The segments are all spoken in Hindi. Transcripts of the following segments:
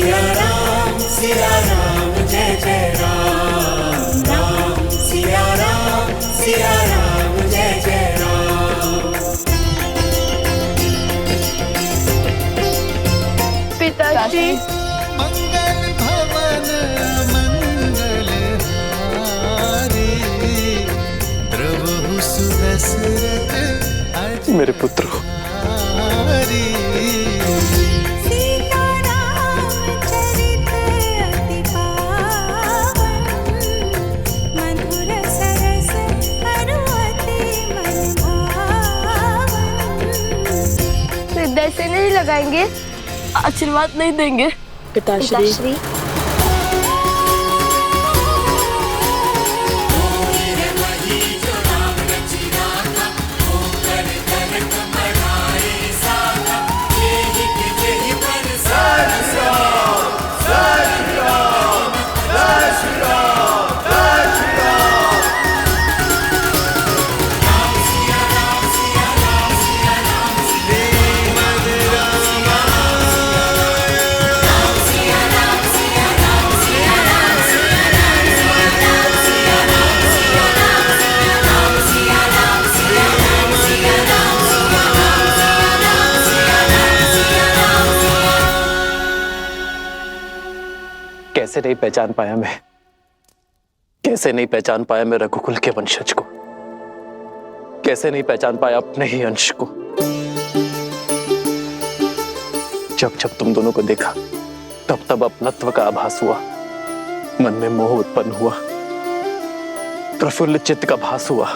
सिया राम जय जय राम, राम सिया राम जय जय राम। पिताजी मंगल भवन मंगल हारी, द्रवहु सुदशरथ मेरे पुत्र से नहीं लगाएंगे, आशीर्वाद नहीं देंगे। पिताश्री कैसे नहीं पहचान पाया मैं, कैसे नहीं पहचान पाया मैं रघुकुल के वंशज को, कैसे नहीं पहचान पाया अपने ही अंश को। जब जब तुम दोनों को देखा तब तब अपनत्व का आभास हुआ, मन में मोह उत्पन्न हुआ, प्रफुल्ल चित्त का भास हुआ।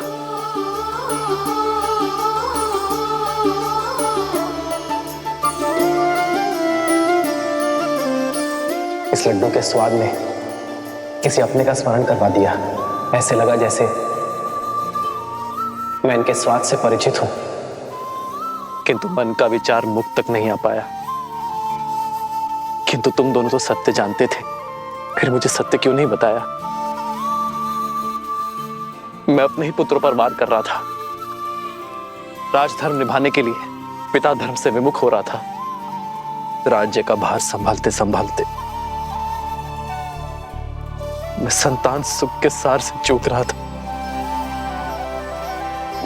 इस लड्डू के स्वाद ने किसी अपने का स्मरण करवा दिया। ऐसे लगा जैसे मैं इनके स्वाद से परिचित हूं, किंतु मन का विचार मुख तक नहीं आ पाया। किंतु तुम दोनों तो सत्य जानते थे, फिर मुझे सत्य क्यों नहीं बताया? मैं अपने ही पुत्रों पर वार कर रहा था, राजधर्म निभाने के लिए पिता धर्म से विमुख हो रहा था। राज्य का भार संभालते संभालते मैं संतान सुख के सार से चूक रहा था।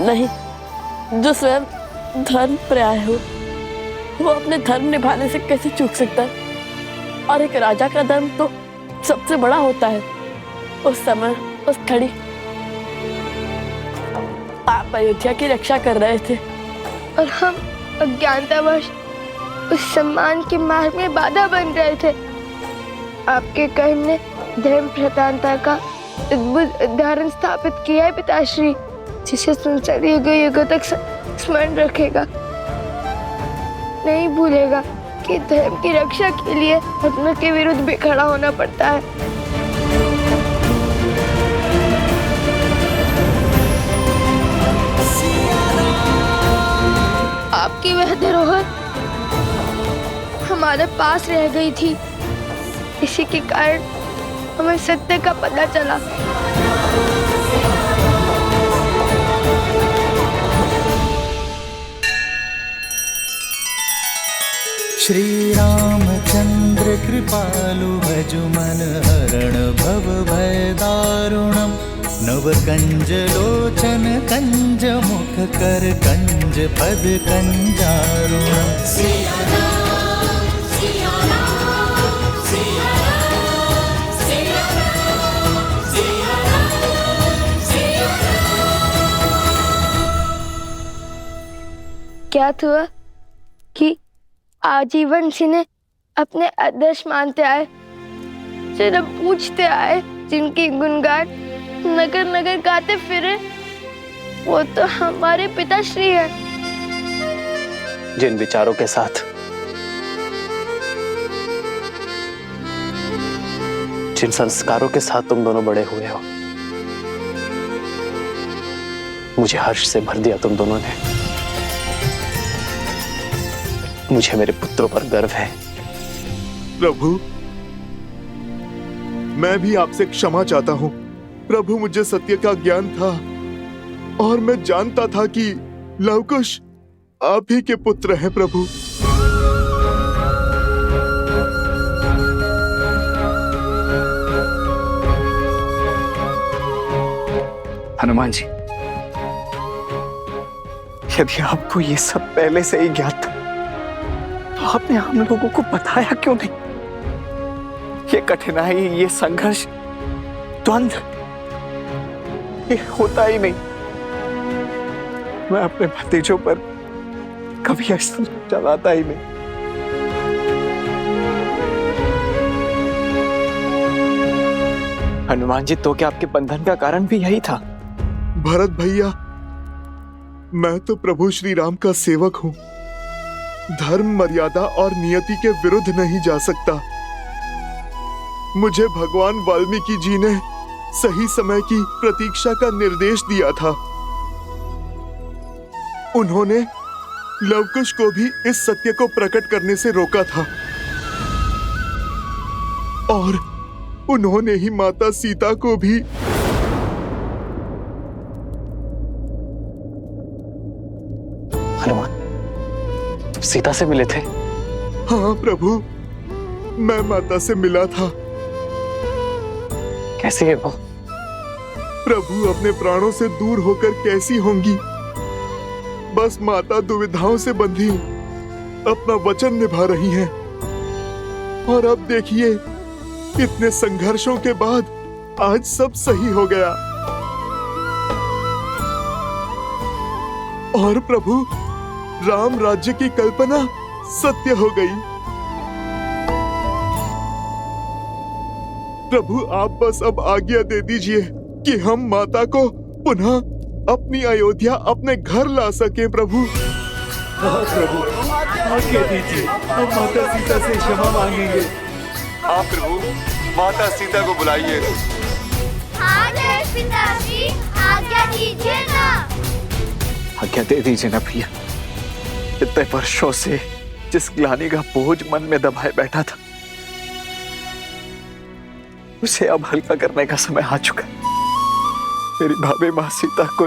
नहीं, जो स्वयं धर्म पर्याय हो वो अपने धर्म निभाने से कैसे चूक सकता है? और एक राजा का धर्म तो सबसे बड़ा होता है। उस समय उस घड़ी आप अयोध्या की रक्षा कर रहे थे और हम अज्ञानतावश उस सम्मान के मार्ग में बाधा बन रहे थे। आपके कर्म ने धर्म प्रधानता का अद्भुत उदाहरण स्थापित किया है पिताश्री, जिसे संसार युगों युगों तक स्मरण रखेगा, नहीं भूलेगा कि धर्म की रक्षा के लिए अपनों के विरुद्ध भी खड़ा होना पड़ता है। आपकी वह धरोहर हमारे पास रह गई थी, इसी के कारण हमें सत्य का पता चला। श्री रामचंद्र कृपालु भजु मन हरण भव भय दारुणम, नव कंज लोचन कंज मुख कर कंज पद कंजारुणम। क्या हुआ कि आजीवन जिन्हें अपने आदर्श मानते आए, जिन्हें पूछते आए, जिनकी गुणगान नगर नगर गाते फिरे, वो तो हमारे पिताश्री हैं। जिन विचारों के साथ, जिन संस्कारों के साथ तुम दोनों बड़े हुए हो, मुझे हर्ष से भर दिया तुम दोनों ने। मुझे मेरे पुत्रों पर गर्व है। प्रभु, मैं भी आपसे क्षमा चाहता हूं। प्रभु, मुझे सत्य का ज्ञान था और मैं जानता था कि लवकुश आप ही के पुत्र हैं। प्रभु, हनुमान जी, यदि आपको ये सब पहले से ही ज्ञात था तो आपने हम लोगों को बताया क्यों नहीं? ये कठिनाई, ये संघर्ष, द्वंद्व, ये होता ही नहीं। मैं अपने भतीजों पर कभी ऐसा चलाता ही नहीं। हनुमान जी, तो क्या आपके बंधन का कारण भी यही था? भरत भैया, मैं तो प्रभु श्री राम का सेवक हूं। धर्म, मर्यादा और नियति के विरुद्ध नहीं जा सकता। मुझे भगवान वाल्मीकि जी ने सही समय की प्रतीक्षा का निर्देश दिया था। उन्होंने लवकुश को भी इस सत्य को प्रकट करने से रोका था और उन्होंने ही माता सीता को भी। हनुमान, सीता से मिले थे? हाँ प्रभु, मैं माता से मिला था। कैसी है वो? प्रभु अपने प्राणों से दूर होकर कैसी होंगी? बस माता दुविधाओं से बंधी अपना वचन निभा रही हैं। और अब देखिए, इतने संघर्षों के बाद आज सब सही हो गया। और प्रभु, राम राज्य की कल्पना सत्य हो गई। प्रभु, आप बस अब आज्ञा दे दीजिए कि हम माता को पुनः अपनी अयोध्या, अपने घर ला सके। प्रभु, हाँ प्रभु, आज्ञा दीजिए, हम माता सीता से क्षमा मांगेंगे। हाँ प्रभु, माता सीता को बुलाइए। हाँ जय पिताजी, आज्ञा दीजिए ना। आज्ञा दे दीजिए ना भैया। इतने वर्षों से जिस ग्लानि का बोझ मन में दबाए बैठा था, उसे अब हल्का करने का समय आ चुका। मेरी भाभी माँ सीता को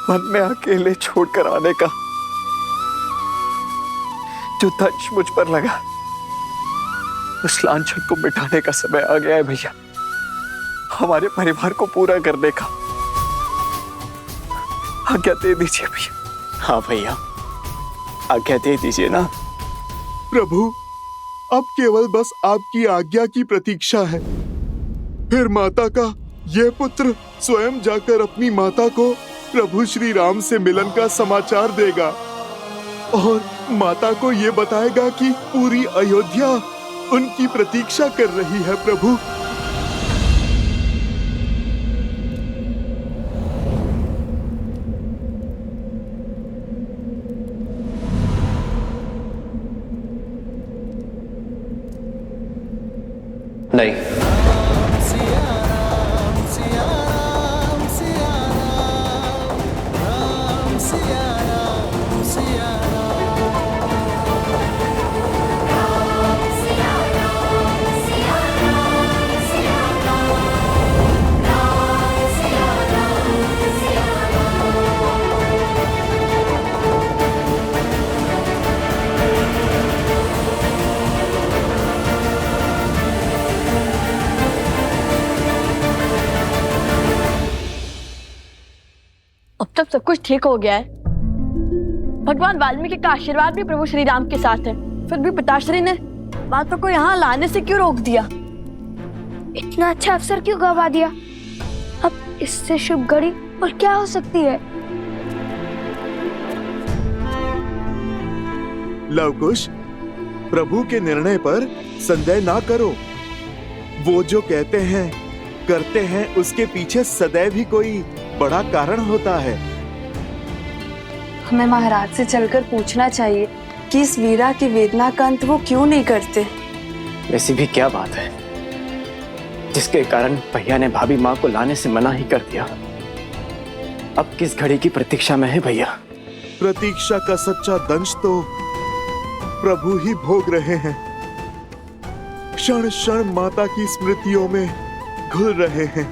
वन में अकेले छोड़कर आने का जो तंज मुझ पर लगा, उस लांछन को मिटाने का समय आ गया है भैया। हमारे परिवार को पूरा करने का। आज्ञा दे दीजिए भैया। हाँ भैया, आज्ञा दे दीजिए ना। प्रभु, अब केवल बस आपकी आज्ञा की प्रतीक्षा है। फिर माता का यह पुत्र स्वयं जाकर अपनी माता को प्रभु श्री राम से मिलन का समाचार देगा और माता को यह बताएगा कि पूरी अयोध्या उनकी प्रतीक्षा कर रही है। प्रभु, नहीं, अब तक सब कुछ ठीक हो गया है। भगवान वाल्मीकि का आशीर्वाद भी प्रभु श्री राम के साथ है। फिर भी पिताश्री ने माता को यहाँ लाने से क्यों रोक दिया? इतना अच्छा अवसर क्यों गवा दिया? अब इससे शुभ घड़ी और क्या हो सकती है? लवकुश, प्रभु के निर्णय पर संदेह ना करो। वो जो कहते हैं, करते हैं, उसके पीछे सदैव ही कोई बड़ा कारण होता है। हमें महाराज से चलकर पूछना चाहिए कि इस वीरा की वेदना का अंत वो क्यों नहीं करते। ऐसी भी क्या बात है जिसके कारण भैया ने भाभी माँ को लाने से मना ही कर दिया? अब किस घड़ी की प्रतीक्षा में है भैया? प्रतीक्षा का सच्चा दंश तो प्रभु ही भोग रहे हैं। क्षण क्षण माता की स्मृतियों में घुल रहे हैं।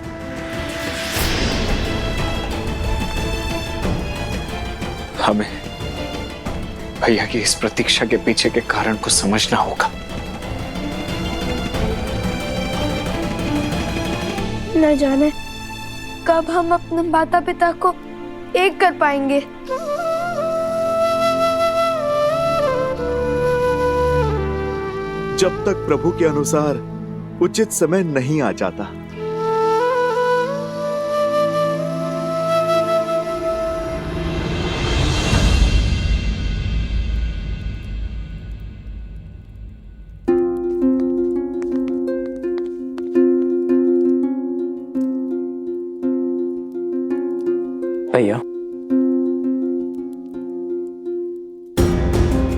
हमें भैया की इस प्रतीक्षा के पीछे के कारण को समझना होगा। न जाने कब हम अपने माता पिता को एक कर पाएंगे? जब तक प्रभु के अनुसार उचित समय नहीं आ जाता। भैया,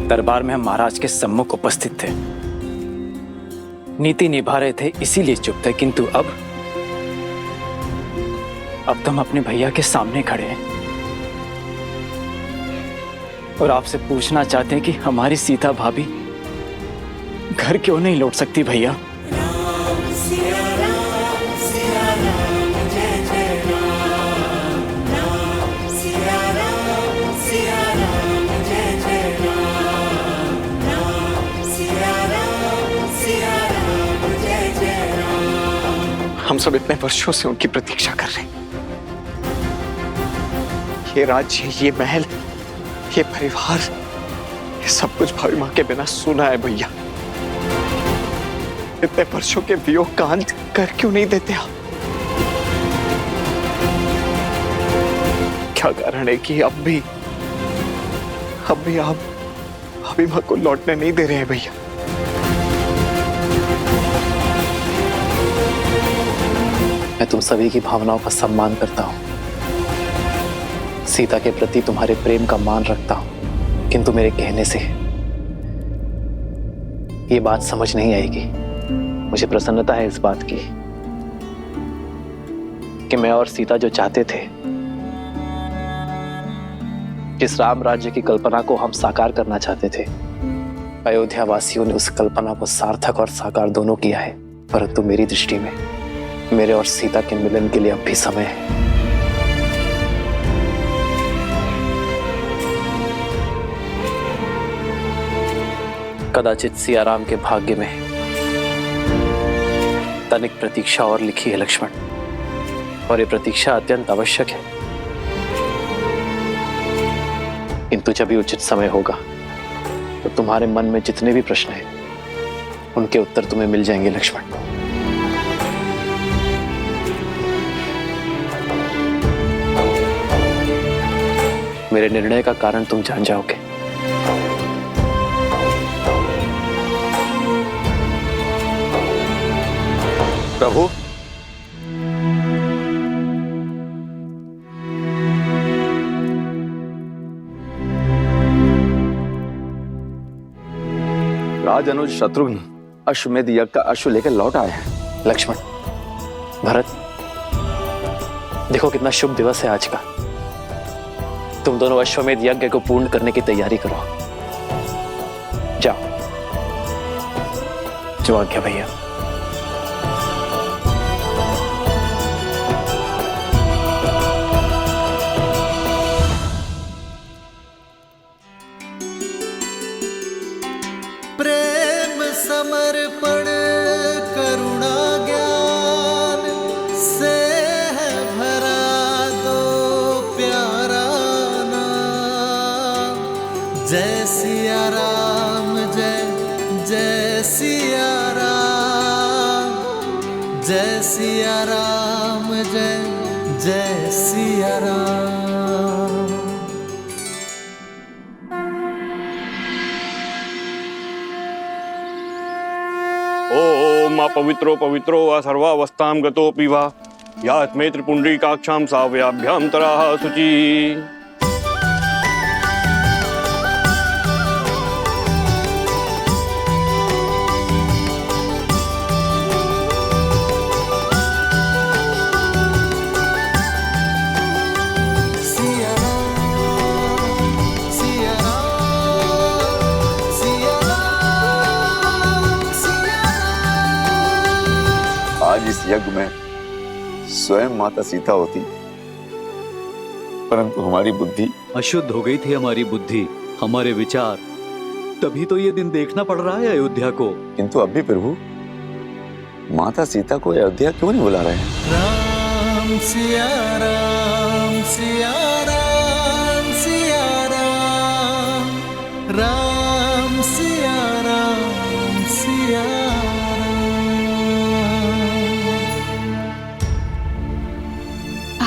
दरबार में हम महाराज के सम्मुख उपस्थित थे, नीति निभा रहे थे, इसीलिए चुप थे, किंतु अब तो हम अपने भैया के सामने खड़े हैं और आपसे पूछना चाहते हैं कि हमारी सीता भाभी घर क्यों नहीं लौट सकती भैया? सिया राम जय जय राम, राम सिया राम जय जय राम, राम सिया राम जय जय राम। हम सब इतने वर्षों से उनकी प्रतीक्षा कर रहे हैं। ये राज्य, ये महल, ये परिवार, ये सब कुछ भाभी माँ के बिना सुना है भैया। इतने वर्षों के वियोग का अंत कर क्यों नहीं देते आप? क्या कारण है कि अब भी आप भाभी माँ को लौटने नहीं दे रहे हैं भैया? मैं तुम सभी की भावनाओं का सम्मान करता हूं, सीता के प्रति तुम्हारे प्रेम का मान रखता हूं, किंतु मेरे कहने से ये बात समझ नहीं आएगी। मुझे प्रसन्नता है इस बात की कि मैं और सीता जो चाहते थे, जिस राम राज्य की कल्पना को हम साकार करना चाहते थे, अयोध्या वासियों ने उस कल्पना को सार्थक और साकार दोनों किया है। परंतु मेरी दृष्टि में मेरे और सीता के मिलन के लिए अब भी समय है। कदाचित सियाराम के भाग्य में तनिक प्रतीक्षा और लिखी है लक्ष्मण, और ये प्रतीक्षा अत्यंत आवश्यक है। किंतु जब भी उचित समय होगा तो तुम्हारे मन में जितने भी प्रश्न हैं उनके उत्तर तुम्हें मिल जाएंगे लक्ष्मण। मेरे निर्णय का कारण तुम जान जाओगे। प्रभु, राज अनुज शत्रुघ्न अश्वमेध यज्ञ का अश्व लेकर लौट आए हैं। लक्ष्मण, भरत, देखो कितना शुभ दिवस है आज का। तुम दोनों अश्वमेध यज्ञ को पूर्ण करने की तैयारी करो। जाओ। जो आज्ञा भैया। प्रेम समर्पण करुणा ज्ञान से है भरा दो प्यारा नाम। जय सिया राम जय जय सिया राम, जय सिया राम जय जय सिया राम। ओम पवित्रो पवित्रो वा सर्वावस्थां गतोऽपि वा यात्मे त्रिपुण्ड्रीकाक्षां साव्याभ्यां तराः शुचि। आज इस यज्ञ में स्वयं माता सीता होती, परंतु हमारी बुद्धि अशुद्ध हो गई थी। हमारी बुद्धि, हमारे विचार, तभी तो ये दिन देखना पड़ रहा है अयोध्या को। किंतु अब भी प्रभु माता सीता को अयोध्या क्यों नहीं बुला रहे हैं? राम राम सिया राम सिया राम सिया राम राम सिया राम सिया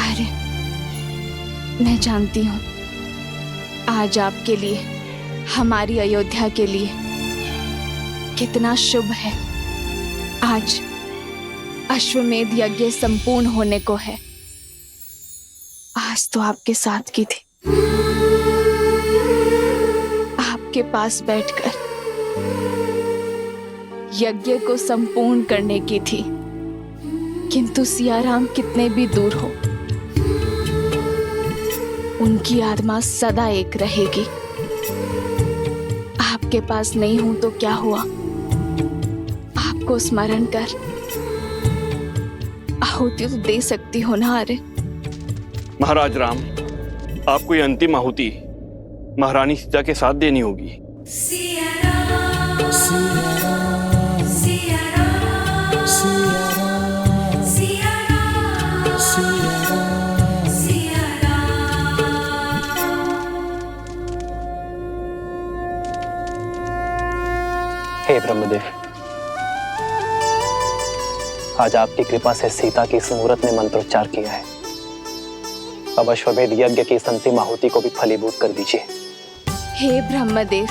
आर्य, मैं जानती हूँ आज आपके लिए, हमारी अयोध्या के लिए कितना शुभ है। आज अश्वमेध यज्ञ संपूर्ण होने को है। आज तो आपके साथ की थी, आपके पास बैठकर यज्ञ को संपूर्ण करने की थी, किंतु सियाराम कितने भी दूर हो, उनकी आत्मा सदा एक रहेगी। आपके पास नहीं हूं तो क्या हुआ, आपको स्मरण कर आहुति तो दे सकती हो ना। अरे महाराज राम, आपको ये अंतिम आहुति महारानी सीता के साथ देनी होगी। हे ब्रह्मदेव, आज आपकी कृपा से सीता की इस मुहूर्त ने मंत्रोच्चार किया है। अब अश्वमेध यज्ञ की इस अंतिम आहुति को भी फलीभूत कर दीजिए। हे ब्रह्मदेव,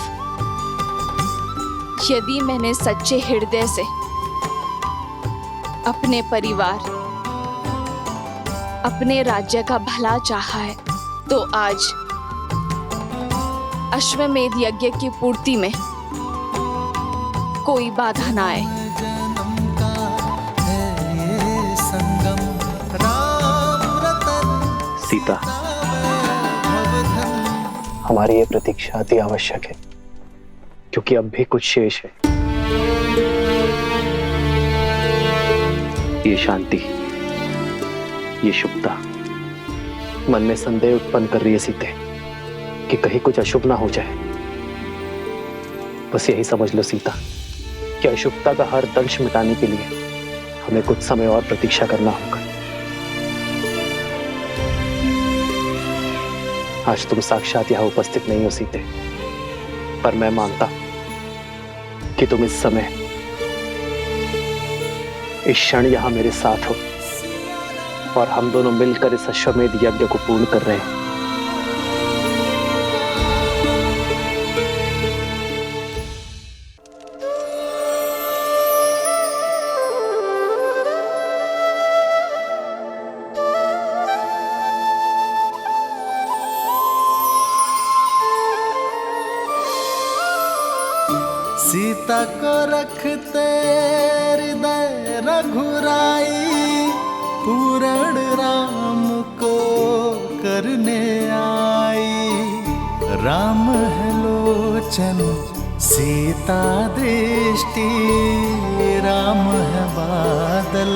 यदि मैंने सच्चे हृदय से अपने परिवार, अपने राज्य का भला चाहा है, तो आज अश्वमेध यज्ञ की पूर्ति में कोई बाधा ना आए। सीता, हमारी ये प्रतीक्षा अति आवश्यक है, क्योंकि अब भी कुछ शेष है। ये शांति, ये शुभता मन में संदेह उत्पन्न कर रही है सीते, कि कहीं कुछ अशुभ ना हो जाए। बस यही समझ लो सीता, कि अशुभता का हर दंश मिटाने के लिए हमें कुछ समय और प्रतीक्षा करना होगा। आज तुम साक्षात यहां उपस्थित नहीं हो सीते, पर मैं मानता कि तुम इस समय, इस क्षण यहां मेरे साथ हो, और हम दोनों मिलकर इस अश्वमेध यज्ञ को पूर्ण कर रहे हैं। सीता को रखते हृदय रघुराई, पूर्ण राम को करने आई। राम है लोचन सीता दृष्टि, राम है बादल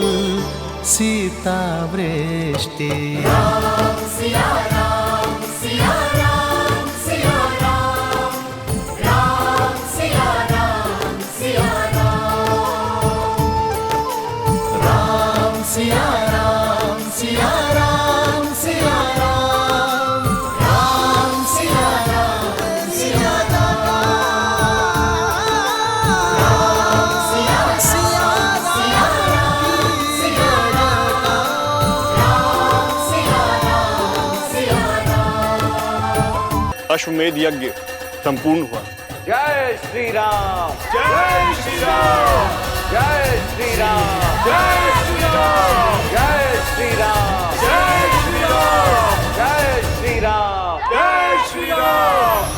सीता वृष्टि। राम सिया राम सिया राम सिया राम, राम सिया राम सिया राम, राम सिया राम सिया राम सिया राम, राम सिया राम सिया राम, राम सिया सिया सिया राम सिया राम, राम सिया राम सिया राम। अश्वमेध यज्ञ संपूर्ण हुआ। जय श्री राम, जय श्री राम, जय श्री राम, जय श्री राम, जय श्री राम, जय श्री राम, जय श्री राम, जय श्री राम।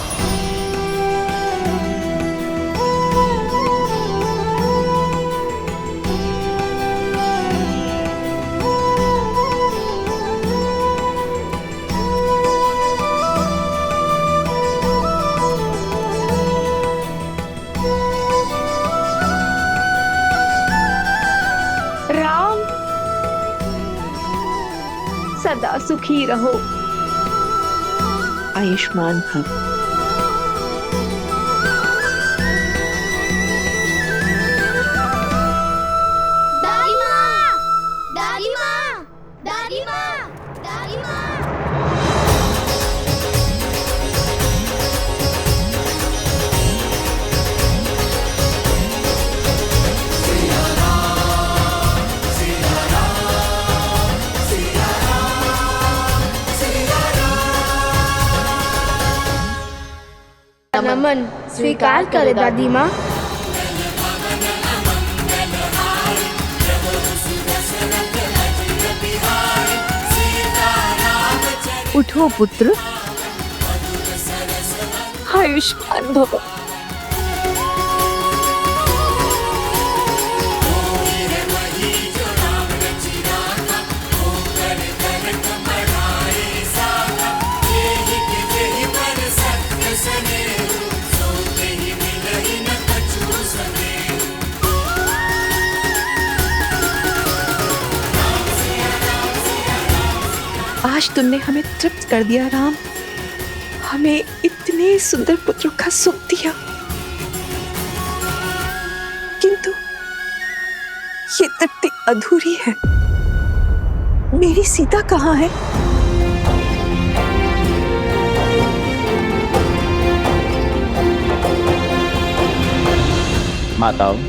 राम, सदा सुखी रहो। आयुष्मान भव। दादी माँ, दादी माँ, दादी माँ। आगमन स्वीकार करे दादी माँ। उठो पुत्र, आयुष्मान भव। आज तुमने हमें तृप्त कर दिया राम, हमें इतने सुंदर पुत्रों का सुख दिया, किंतु ये तृप्ति अधूरी है। मेरी सीता कहाँ है? माताओं,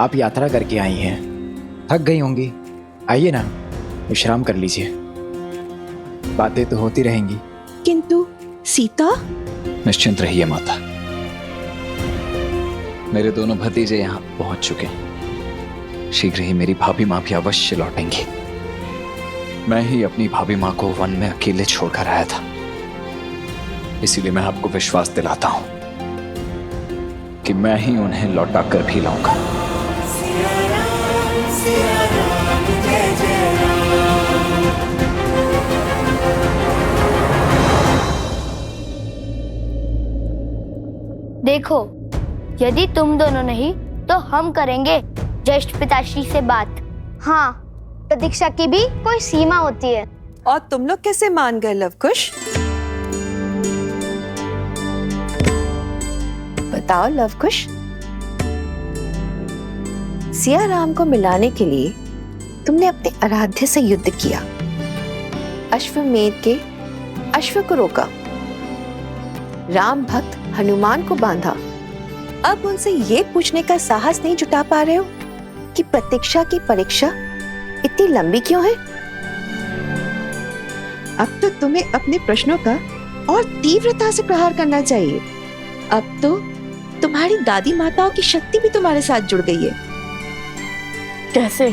आप यात्रा करके आई हैं, थक गई होंगी। आइए ना, विश्राम कर लीजिए, बातें तो होती रहेंगी। किंतु सीता? निश्चिंत रहिए माता, मेरे दोनों भतीजे यहाँ पहुंच चुके हैं। शीघ्र ही मेरी भाभी माँ भी अवश्य लौटेंगी। मैं ही अपनी भाभी माँ को वन में अकेले छोड़कर आया था, इसीलिए मैं आपको विश्वास दिलाता हूं कि मैं ही उन्हें लौटा कर भी लाऊंगा। देखो, यदि तुम दोनों नहीं तो हम करेंगे ज्येष्ठ पिताश्री से बात। हाँ, प्रतीक्षा की भी कोई सीमा होती है। और तुम लोग कैसे मान गए लवकुश? बताओ लवकुश। सिया राम को मिलाने के लिए तुमने अपने आराध्य से युद्ध किया, अश्वमेध के अश्व को रोका, राम भक्त हनुमान को बांधा। अब उनसे ये पूछने का साहस नहीं जुटा पा रहे हो कि प्रतीक्षा की परीक्षा इतनी लंबी क्यों है? अब तो तुम्हें अपने प्रश्नों का और तीव्रता से प्रहार करना चाहिए। अब तो तुम्हारी दादी माताओं की शक्ति भी तुम्हारे साथ जुड़ गई है। कैसे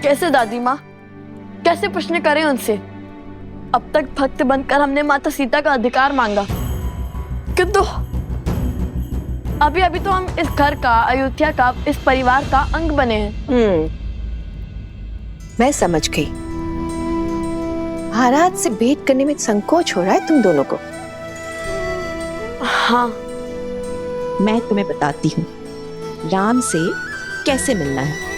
कैसे दादी माँ, कैसे प्रश्न करें उनसे? अब तक भक्त बनकर हमने माता सीता का अधिकार मांगा, किंतु अभी अभी तो हम इस घर का, अयोध्या का, इस परिवार का अंग बने हैं। मैं समझ गई। महाराज से भेंट करने में संकोच हो रहा है तुम दोनों को। हाँ, मैं तुम्हें बताती हूँ राम से कैसे मिलना है।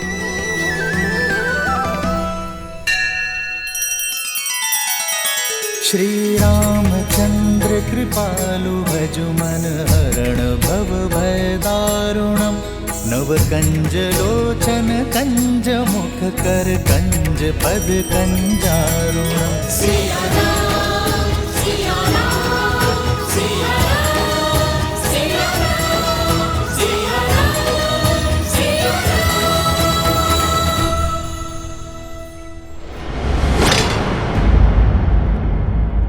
श्री रामचंद्र कृपालु भजु मन हरण भव भय दारुणम नव कंज लोचन कंज मुख कर कंज पद कंजारुणम।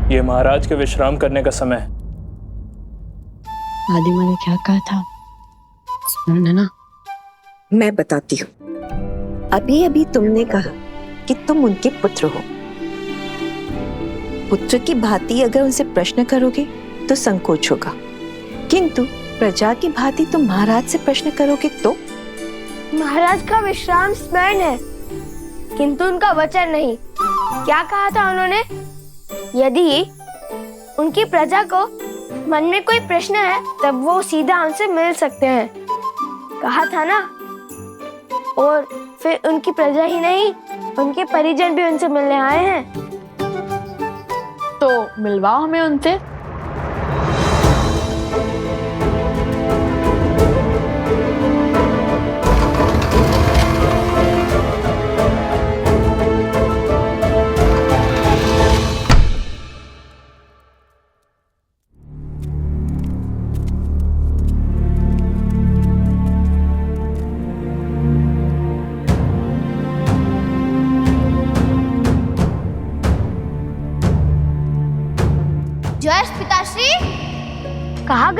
ये महाराज के विश्राम करने का समय है। दादी माँ ने क्या कहा था सुना ना? मैं बताती हूँ। अभी अभी तुमने कहा कि तुम उनके पुत्र हो। पुत्र की भांति अगर उनसे प्रश्न करोगे तो संकोच होगा, किंतु प्रजा की भांति तुम महाराज से प्रश्न करोगे तो? महाराज का विश्राम स्मरण है, किंतु उनका वचन नहीं। क्या कहा था उन्होंने? यदि उनकी प्रजा को मन में कोई प्रश्न है तब वो सीधा उनसे मिल सकते हैं, कहा था ना। और फिर उनकी प्रजा ही नहीं, उनके परिजन भी उनसे मिलने आए हैं, तो मिलवाओ हमें उनसे। ज्येष्ठ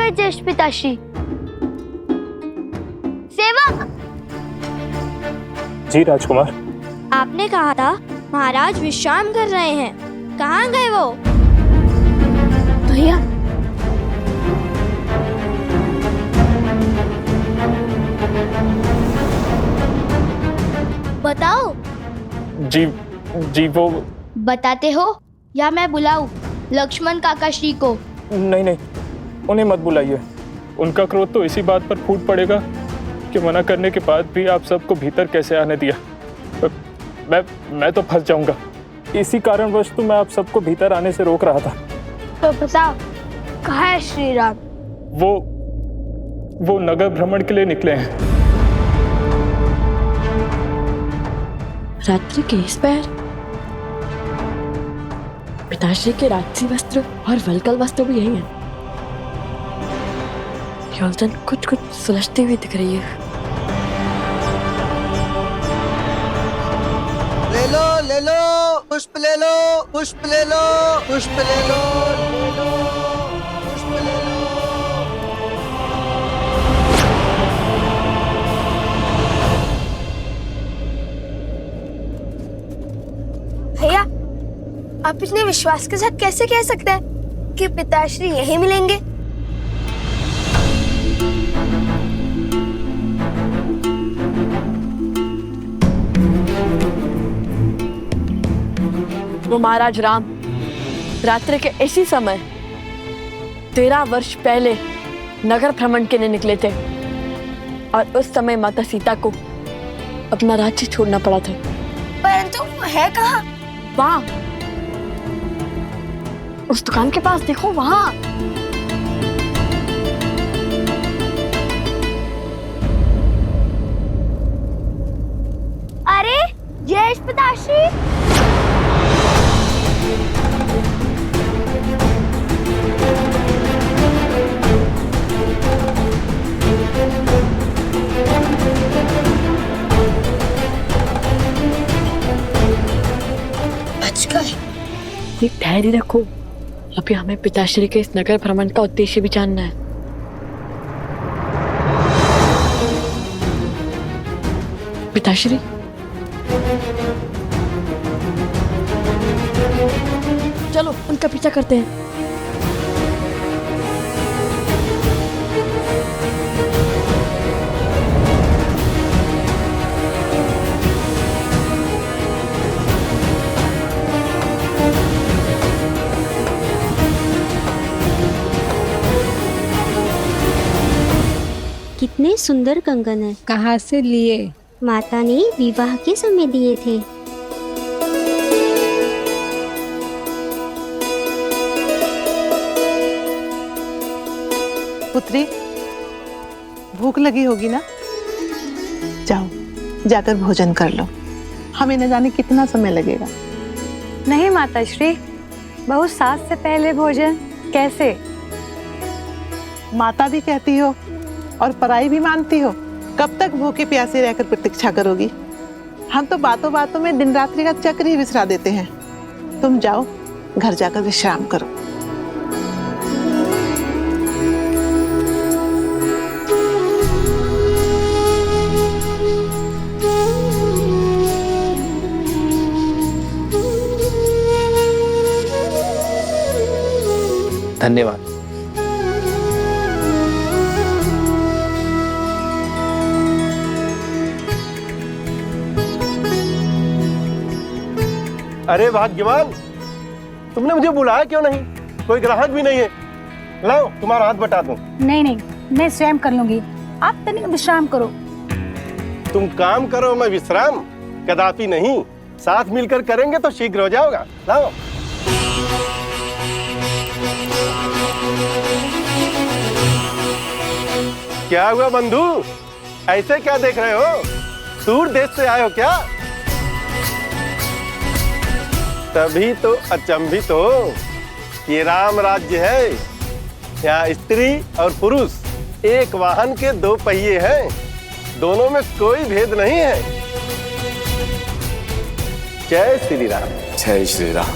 गए ज्येष्ठ पिताश्री। सेवक! जी राजकुमार। आपने कहा था महाराज विश्राम कर रहे हैं, कहाँ गए वो? भैया, बताओ। जी वो बताते हो या मैं बुलाऊं लक्ष्मण काका श्री को? नहीं, उन्हें मत बुलाइए। उनका क्रोध तो इसी बात पर फूट पड़ेगा कि मना करने के बाद भी आप सबको भीतर कैसे आने दिया। मैं तो फंस जाऊंगा। इसी कारणवश तो मैं आप सबको भीतर आने से रोक रहा था। तो बताओ, कहाँ है श्री राम? वो नगर भ्रमण के लिए निकले हैं। रात्रि के इस पैर पिताश्री के राजसी वस्त्र और वलकल वस्त्र भी यही हैं। योलचन कुछ सुलझती हुई दिख रही है। ले लो, पुष्प ले लो, पुष्प ले लो, पुष्प ले लो, पुष्प ले लो। भैया, आप इतने विश्वास के साथ कैसे कह सकते हैं कि पिताश्री यहीं मिलेंगे? वो महाराज राम रात्रि के इसी समय 13 वर्ष पहले नगर भ्रमण के लिए निकले थे और उस समय माता सीता को अपना राज्य छोड़ना पड़ा था। परंतु वो है कहाँ? वहाँ उस दुकान के पास देखो, वहाँ। अरे ज्येष्ठ पिताश्री! बच गए। एक धैर्य रखो, अभी हमें पिताश्री के इस नगर भ्रमण का उद्देश्य भी जानना है। पिताश्री, चलो उनका पीछा करते हैं। कितने सुंदर कंगन है। कहाँ से लिए? माता ने विवाह के समय दिए थे। पुत्री, भूख लगी होगी ना? जाओ, जाकर भोजन कर लो। हमें न जाने कितना समय लगेगा। नहीं माताश्री, बहुत सास से पहले भोजन कैसे? माता भी कहती हो और पराई भी मानती हो। कब तक भूखे प्यासे रहकर प्रतीक्षा करोगी? हम तो बातों बातों में दिन रात्रि का चक्र ही विसरा देते हैं। तुम जाओ, घर जाकर विश्राम करो। धन्यवाद। अरे भाग्यवान, तुमने मुझे बुलाया क्यों नहीं? कोई ग्राहक भी नहीं है। लाओ, तुम्हारा हाथ बटा दूं। नहीं, मैं स्वयं कर लूंगी। आप तनिक विश्राम करो। तुम काम करो, मैं विश्राम? कदापि नहीं। साथ मिलकर करेंगे तो शीघ्र हो जाओगा। लाओ। क्या हुआ बंधु, ऐसे क्या देख रहे हो? दूर देश से आए हो क्या? तभी तो अचंभित हो। ये राम राज्य है, यहाँ स्त्री और पुरुष एक वाहन के दो पहिए हैं, दोनों में कोई भेद नहीं है। जय श्री राम। जय श्री राम।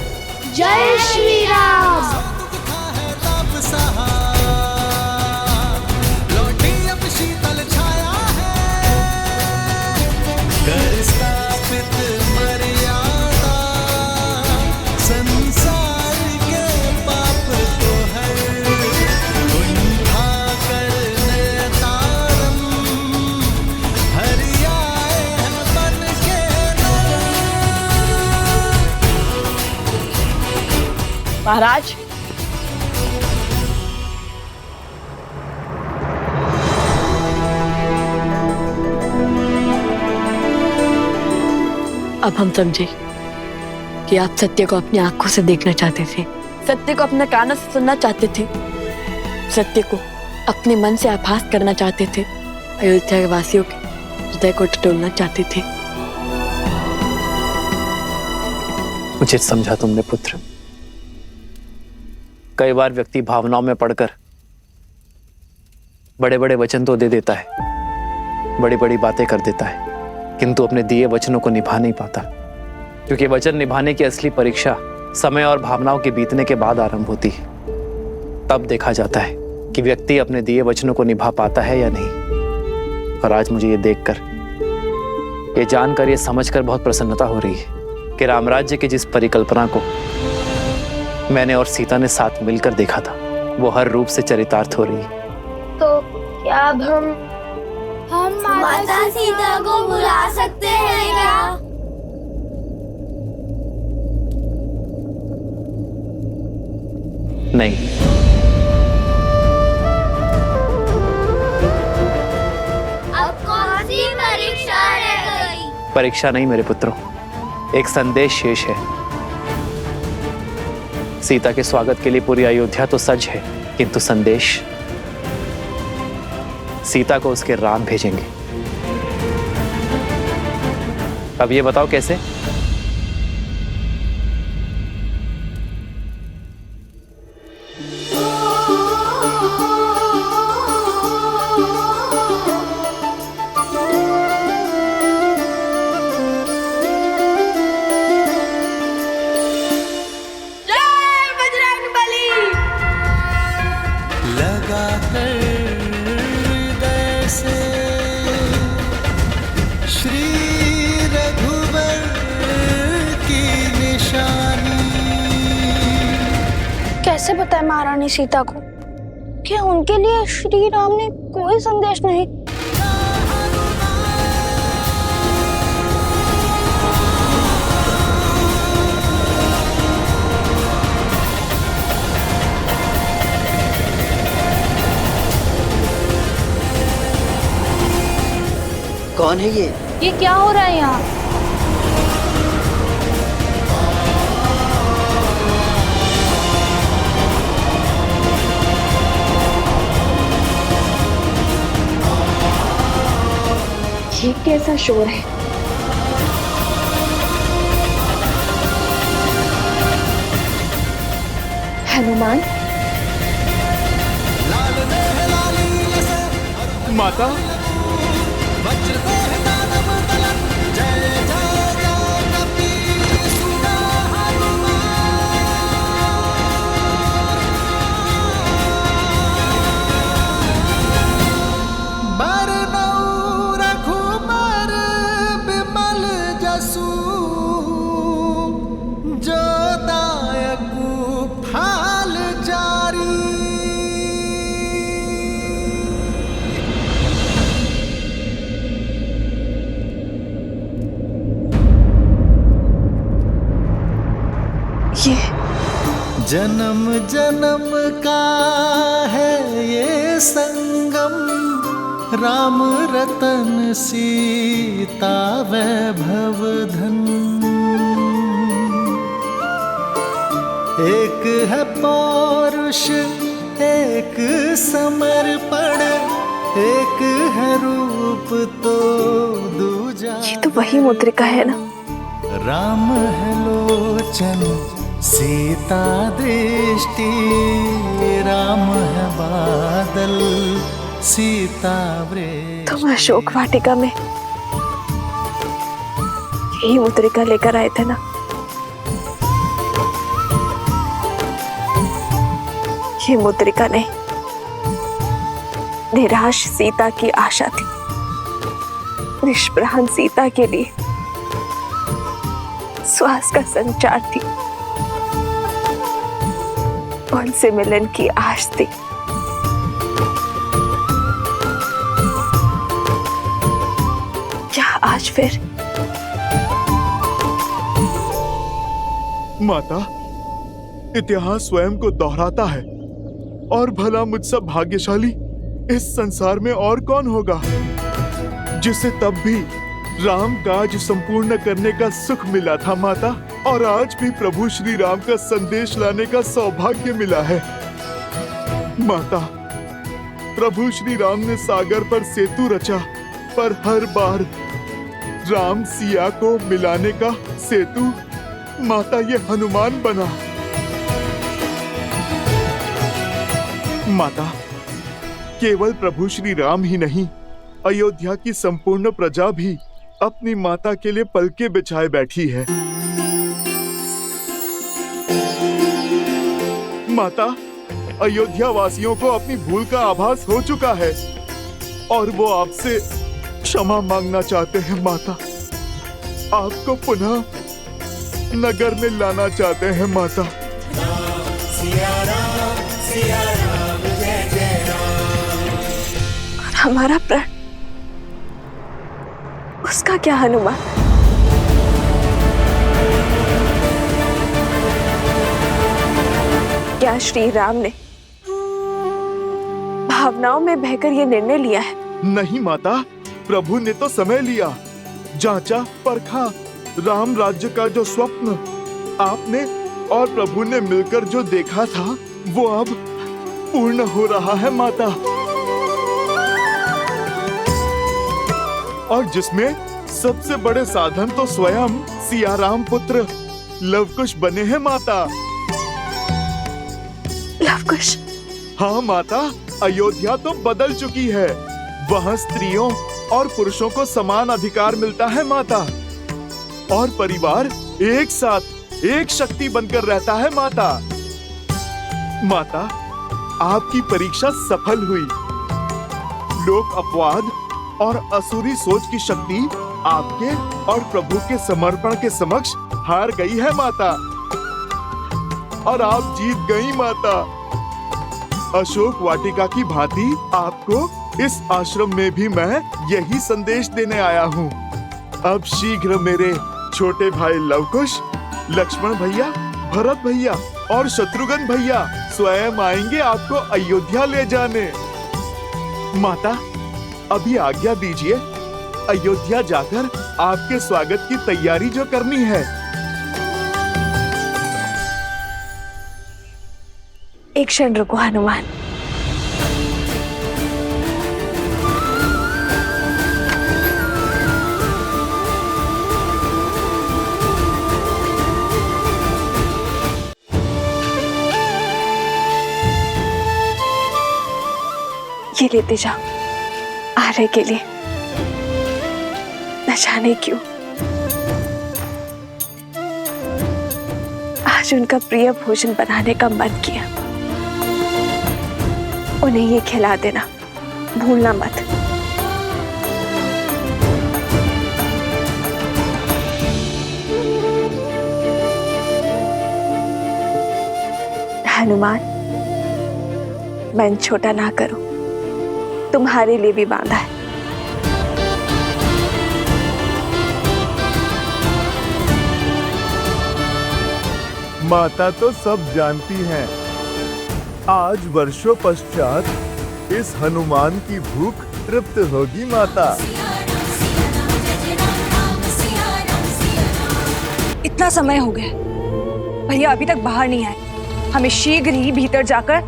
जय श्री राम। महाराज, अब हम समझे कि आप सत्य को अपनी आंखों से देखना चाहते थे, सत्य को अपने कानों से सुनना चाहते थे, सत्य को अपने मन से आभास करना चाहते थे, अयोध्या के वासियों के हृदय को टटोलना चाहते थे। उचित समझा तुमने पुत्र। कई बार व्यक्ति भावनाओं में पड़कर बड़े बड़े वचन तो दे देता है, बड़ी बड़ी बातें कर देता है, किंतु अपने दिए वचनों को निभा नहीं पाता, क्योंकि वचन निभाने की असली परीक्षा समय और भावनाओं के बीतने के बाद आरंभ होती है। तब देखा जाता है कि व्यक्ति अपने दिए वचनों को निभा पाता है या नहीं। और आज मुझे ये देखकर, ये जानकर, ये समझकर बहुत प्रसन्नता हो रही है कि रामराज्य की जिस परिकल्पना को मैंने और सीता ने साथ मिलकर देखा था, वो हर रूप से चरितार्थ हो रही है। तो क्या अब हम माता सीता को बुला सकते हैं क्या? नहीं, अब कौन सी परीक्षा रह गई? परीक्षा नहीं मेरे पुत्रों, एक संदेश शेष है। सीता के स्वागत के लिए पूरी अयोध्या तो सज है, किंतु संदेश सीता को उसके राम भेजेंगे। अब ये बताओ कैसे? कैसे बताए महारानी सीता को कि उनके लिए श्री राम ने कोई संदेश नहीं? कौन है ये क्या हो रहा है यहाँ? ये कैसा शोर है? हनुमान, माता, जन्म जन्म का है ये संगम, राम रतन सीता वैभव धन। एक है पौरुष, एक समर्पण, एक है रूप तो दूजा। ये तो वही मुद्रिका है ना? राम है लोचन, सीता दृष्टि, राम है बादल, सीता वृक्ष। तुम अशोक वाटिका में यही मुद्रिका लेकर आए थे ना? ये मुद्रिका नहीं, निराश सीता की आशा थी, निष्प्राण सीता के लिए श्वास का संचार थी, उनसे मिलन की आश थी। क्या आज फिर? माता, इतिहास स्वयं को दोहराता है। और भला मुझसे भाग्यशाली इस संसार में और कौन होगा जिसे तब भी राम काज संपूर्ण करने का सुख मिला था माता, और आज भी प्रभु श्री राम का संदेश लाने का सौभाग्य मिला है। माता, प्रभु श्री राम ने सागर पर सेतु रचा, पर हर बार राम सिया को मिलाने का सेतु माता ये हनुमान बना। माता, केवल प्रभु श्री राम ही नहीं, अयोध्या की संपूर्ण प्रजा भी अपनी माता के लिए पलके बिछाए बैठी है। माता, अयोध्या वासियों को अपनी भूल का आभास हो चुका है और वो आपसे क्षमा मांगना चाहते हैं। माता, आपको पुनः नगर में लाना चाहते हैं। माता, और हमारा प्रण, उसका क्या हनुमान? क्या श्री राम ने भावनाओं में बहकर ये निर्णय लिया है? नहीं माता, प्रभु ने तो समय लिया, जांचा परखा। राम राज्य का जो स्वप्न आपने और प्रभु ने मिलकर जो देखा था वो अब पूर्ण हो रहा है माता, और जिसमें सबसे बड़े साधन तो स्वयं सियाराम पुत्र लवकुश बने हैं माता। लवकुश? हाँ माता, अयोध्या तो बदल चुकी है। वहाँ स्त्रियों और पुरुषों को समान अधिकार मिलता है माता, और परिवार एक साथ एक शक्ति बनकर रहता है माता। माता, आपकी परीक्षा सफल हुई। लोक अपवाद और असुरी सोच की शक्ति आपके और प्रभु के समर्पण के समक्ष हार गई है माता, और आप जीत गई माता। अशोक वाटिका की भांति आपको इस आश्रम में भी मैं यही संदेश देने आया हूँ। अब शीघ्र मेरे छोटे भाई लवकुश, लक्ष्मण भैया, भरत भैया और शत्रुघ्न भैया स्वयं आएंगे आपको अयोध्या ले जाने। माता, अभी आज्ञा दीजिए, अयोध्या जाकर आपके स्वागत की तैयारी जो करनी है। एक क्षण रुको हनुमान। ये लेते जाओ आर्य के लिए। न जाने क्यों आज उनका प्रिय भोजन बनाने का मन किया। उन्हें ये खिला देना, भूलना मत। हनुमान, मन छोटा ना करो, तुम्हारे लिए भी बांधा है। माता तो सब जानती हैं। आज वर्षों पश्चात इस हनुमान की भूख तृप्त होगी माता। इतना समय हो गया, भैया अभी तक बाहर नहीं आए। हमें शीघ्र ही भीतर जाकर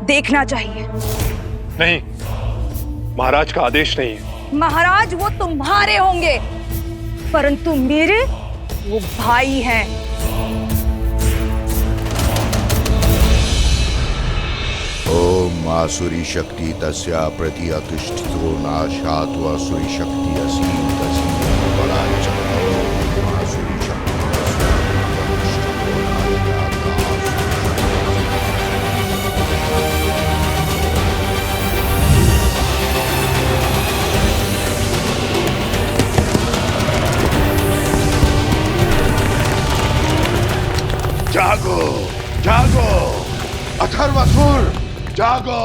देखना चाहिए। नहीं, महाराज का आदेश नहीं है। महाराज वो तुम्हारे होंगे, परंतु मेरे वो भाई हैं। ओम आसुरी शक्ति तस्या प्रति अतिष्ठितो नाशात् आसुरी शक्ति असीम तसीम बलाय चक्रम आसुरी शक्ति जागो जागो अथर्वसुर जागो।